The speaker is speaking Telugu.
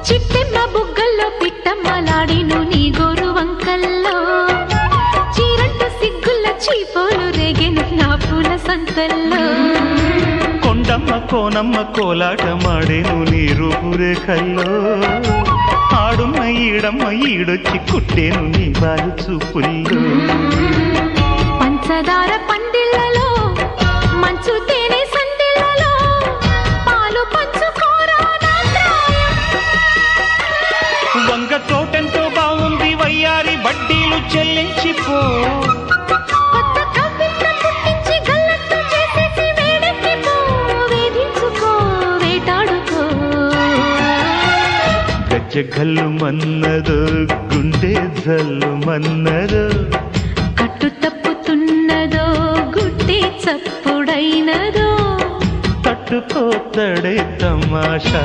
చిట్టెమ్మ బుగ్గల్లో పిట్టమ్మలాడిను నీ గోరు వంకల్లో చీరంటు సిగ్గుల చీపోలు రేగెను నా పూల సంతల్లో కొండమ్మ కోనమ్మ కోలాటమాడేను నీ రూపురేఖల్లో ఆడుమ్మ ఈడమ్మ ఈడొచ్చి కుట్టేను నీ బాలు చూపుల్లో పంచదార పందిళ్ళలో మంచు తేనె సందిళ్ళలో పాలు పంచుకోరా నా ప్రాయం. వంగ తోటెంతో బాగుంది వయ్యారి వడ్డీలు చెల్లించిపో కొత్త కవిత్వం పుట్టించి గల్లంతు చేసేసి వేడెక్కిపో వేధించుకో వేటాడుకో గజ్జ గల్లు మన్నదో గుండె జల్లు మన్నదో కట్టు తప్పుతున్నదో గుడ్డి చప్పుడైనదో తట్టుకోతడే తమాషా